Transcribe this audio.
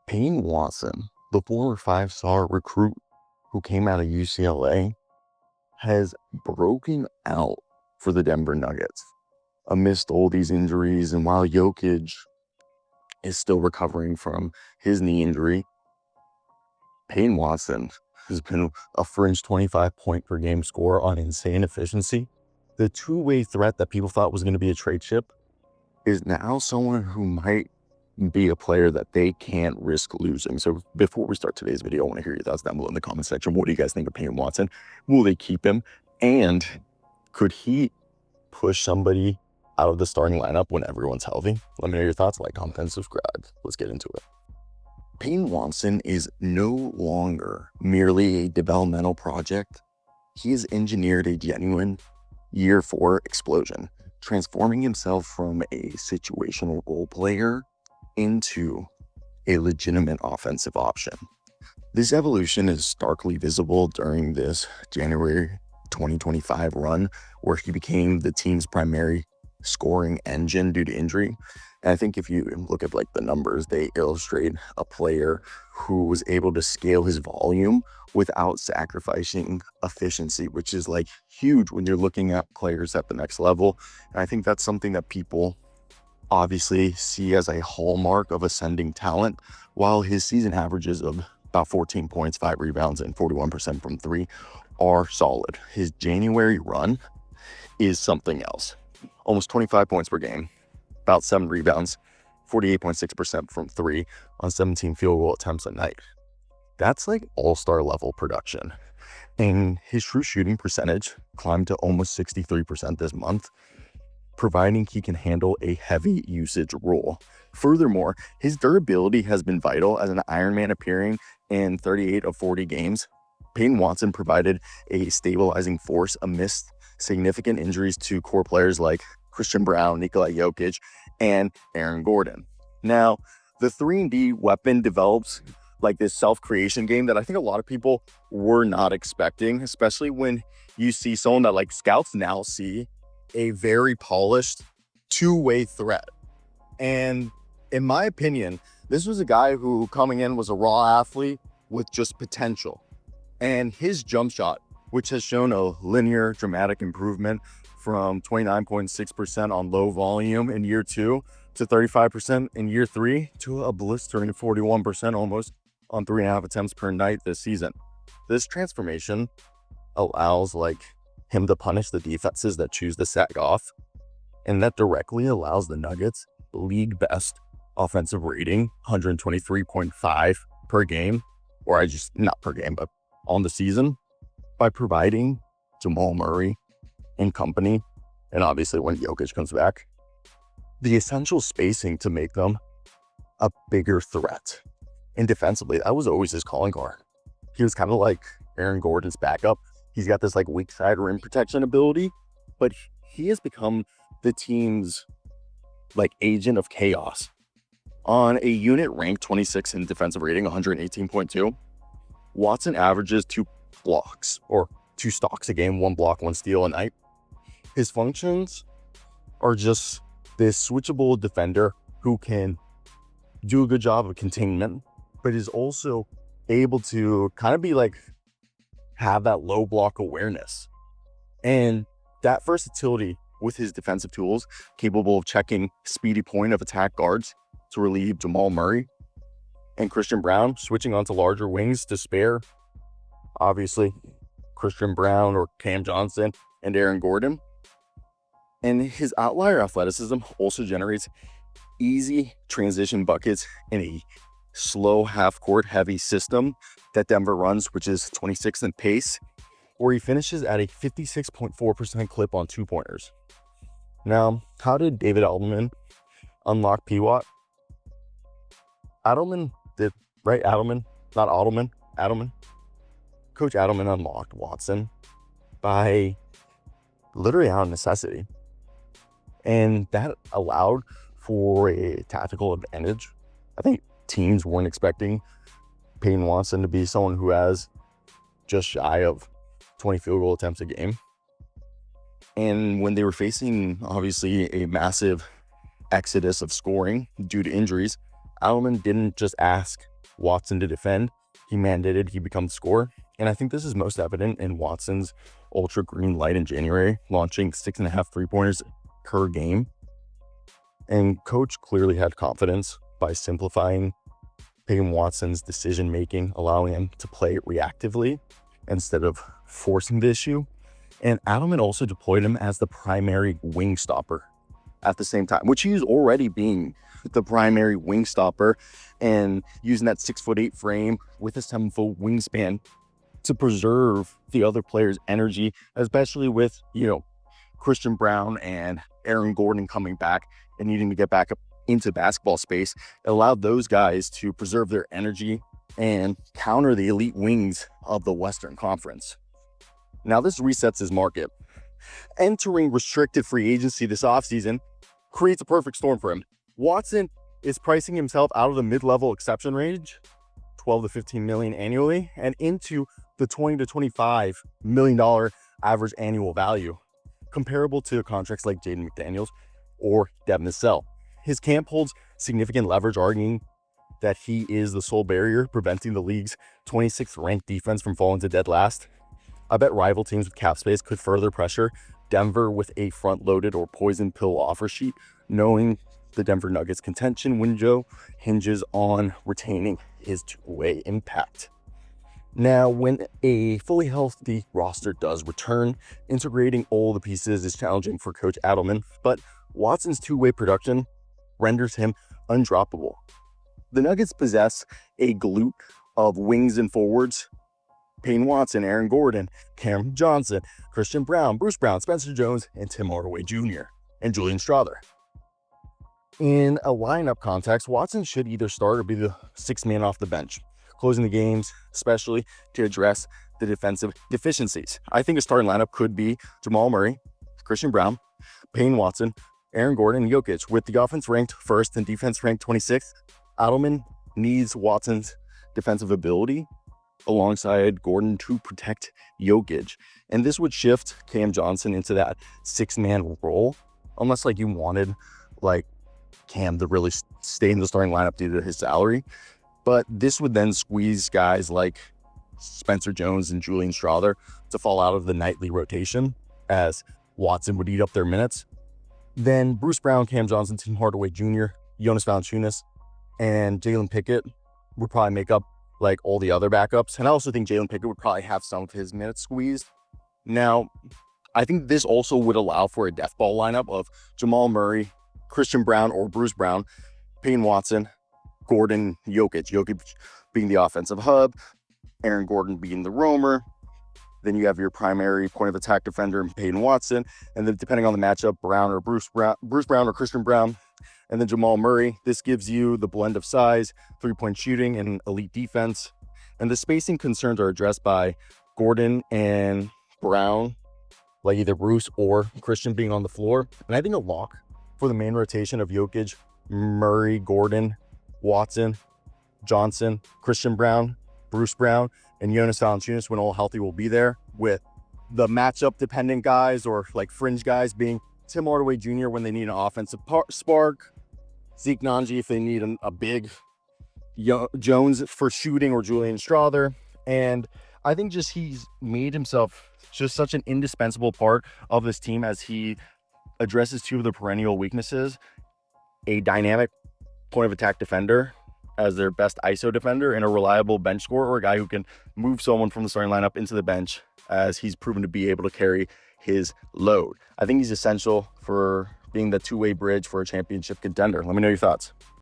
Peyton Watson, the former five-star recruit who came out of UCLA, has broken out for the Denver Nuggets amidst all these injuries. And while Jokić is still recovering from his knee injury, Peyton Watson has been a fringe 25-point per game scorer on insane efficiency. The two-way threat that people thought was going to be a trade chip is now someone who might be a player that they can't risk losing. So before we start today's video, I want to hear your thoughts down below in the comment section. What do you guys think of Peyton Watson? Will they keep him? And could he push somebody out of the starting lineup when everyone's healthy? Let me know your thoughts. Like, comment, and subscribe. Let's get into it. Peyton Watson is no longer merely a developmental project. He has engineered a genuine year 4 explosion, transforming himself from a situational role player into a legitimate offensive option. This evolution is starkly visible during this January 2025 run, where he became the team's primary scoring engine due to injury. And I think if you look at the numbers, they illustrate a player who was able to scale his volume without sacrificing efficiency, which is huge when you're looking at players at the next level. And I think that's something that people obviously see as a hallmark of ascending talent. While his season averages of about 14 points, 5 rebounds, and 41% from 3 are solid, his January run is something else. Almost 25 points per game, about 7 rebounds, 48.6% from 3 on 17 field goal attempts a night. That's all-star level production. And his true shooting percentage climbed to almost 63% this month, providing he can handle a heavy usage role. Furthermore, his durability has been vital as an Ironman appearing in 38 of 40 games. Peyton Watson provided a stabilizing force amidst significant injuries to core players like Christian Braun, Nikola Jokić, and Aaron Gordon. Now, the 3-and-D weapon develops this self-creation game that I think a lot of people were not expecting, especially when you see someone that scouts now see a very polished two-way threat. And in my opinion, this was a guy who coming in was a raw athlete with just potential. And his jump shot, which has shown a linear dramatic improvement from 29.6% on low volume in year 2 to 35% in year 3 to a blistering 41% almost on 3.5 attempts per night this season. This transformation allows him to punish the defenses that choose to sag off, and that directly allows the Nuggets league best offensive rating, 123.5 per game, or not per game, but on the season, by providing Jamal Murray and company, and obviously when Jokić comes back, the essential spacing to make them a bigger threat. And defensively, that was always his calling card. He was kind of like Aaron Gordon's backup. He's got this weak side rim protection ability, but he has become the team's agent of chaos. On a unit ranked 26 in defensive rating, 118.2, Watson averages 2 blocks or 2 stocks a game, 1 block, 1 steal a night. His functions are just this switchable defender who can do a good job of containment, but is also able to kind of be have that low block awareness. And that versatility with his defensive tools, capable of checking speedy point of attack guards to relieve Jamal Murray and Christian Braun, switching onto larger wings to spare, obviously, Christian Braun or Cam Johnson and Aaron Gordon. And his outlier athleticism also generates easy transition buckets in a slow half-court heavy system that Denver runs, which is 26th in pace, where he finishes at a 56.4% clip on 2-pointers. Now, how did David Adelman unlock P-Watt? Adelman did, right? Adelman, not Adelman, Adelman. Coach Adelman unlocked Watson by literally out of necessity. And that allowed for a tactical advantage. I think teams weren't expecting Peyton Watson to be someone who has just shy of 20 field goal attempts a game. And when they were facing, obviously, a massive exodus of scoring due to injuries, Adelman didn't just ask Watson to defend, he mandated he become the scorer. And I think this is most evident in Watson's ultra green light in January, launching 6.5 3-pointers per game. And coach clearly had confidence by simplifying Peyton Watson's decision-making, allowing him to play reactively instead of forcing the issue. And Adelman also deployed him as the primary wing stopper at the same time, which he's already being the primary wing stopper and using that 6'8" frame with a 7-foot wingspan to preserve the other player's energy, especially with, Christian Braun and Aaron Gordon coming back and needing to get back up into basketball space. It allowed those guys to preserve their energy and counter the elite wings of the Western Conference. Now this resets his market. Entering restricted free agency this offseason creates a perfect storm for him. Watson is pricing himself out of the mid-level exception range, 12 to 15 million annually, and into the 20 to 25 million dollar average annual value, comparable to contracts like Jaden McDaniels or Devin Vassell. His camp holds significant leverage, arguing that he is the sole barrier preventing the league's 26th ranked defense from falling to dead last. I bet rival teams with cap space could further pressure Denver with a front-loaded or poison pill offer sheet, knowing the Denver Nuggets contention window hinges on retaining his two-way impact. Now, when a fully healthy roster does return, integrating all the pieces is challenging for Coach Adelman, but Watson's two-way production renders him undroppable. The Nuggets possess a glute of wings and forwards: Peyton Watson, Aaron Gordon, Cam Johnson, Christian Braun, Bruce Brown, Spencer Jones, and Tim Hardaway Jr., and Julian Strawther. In a lineup context, Watson should either start or be the sixth man off the bench, closing the games, especially to address the defensive deficiencies. I think a starting lineup could be Jamal Murray, Christian Braun, Peyton Watson, Aaron Gordon, and Jokić. With the offense ranked first and defense ranked 26th, Adelman needs Watson's defensive ability alongside Gordon to protect Jokić. And this would shift Cam Johnson into that six-man role, unless you wanted Cam to really stay in the starting lineup due to his salary. But this would then squeeze guys like Spencer Jones and Julian Strawther to fall out of the nightly rotation, as Watson would eat up their minutes. Then Bruce Brown, Cam Johnson, Tim Hardaway Jr., Jonas Valanciunas, and Jalen Pickett would probably make up all the other backups. And I also think Jalen Pickett would probably have some of his minutes squeezed. Now, I think this also would allow for a death ball lineup of Jamal Murray, Christian Braun or Bruce Brown, Peyton Watson, Gordon, Jokić. Jokić being the offensive hub, Aaron Gordon being the roamer. Then you have your primary point of attack defender in Peyton Watson. And then depending on the matchup, Bruce Brown or Christian Braun. And then Jamal Murray. This gives you the blend of size, three-point shooting, and elite defense. And the spacing concerns are addressed by Gordon and Brown, either Bruce or Christian being on the floor. And I think a lock for the main rotation of Jokić, Murray, Gordon, Watson, Johnson, Christian Braun, Bruce Brown, and Jonas Valanciunas, when all healthy, will be there, with the matchup dependent guys or fringe guys being Tim Hardaway Jr. when they need an offensive spark, Zeke Nnaji if they need a big Jones for shooting, or Julian Strawther. And I think he's made himself just such an indispensable part of this team as he addresses two of the perennial weaknesses: a dynamic point of attack defender as their best ISO defender, and a reliable bench scorer, or a guy who can move someone from the starting lineup into the bench, as he's proven to be able to carry his load. I think he's essential for being the two-way bridge for a championship contender. Let me know your thoughts.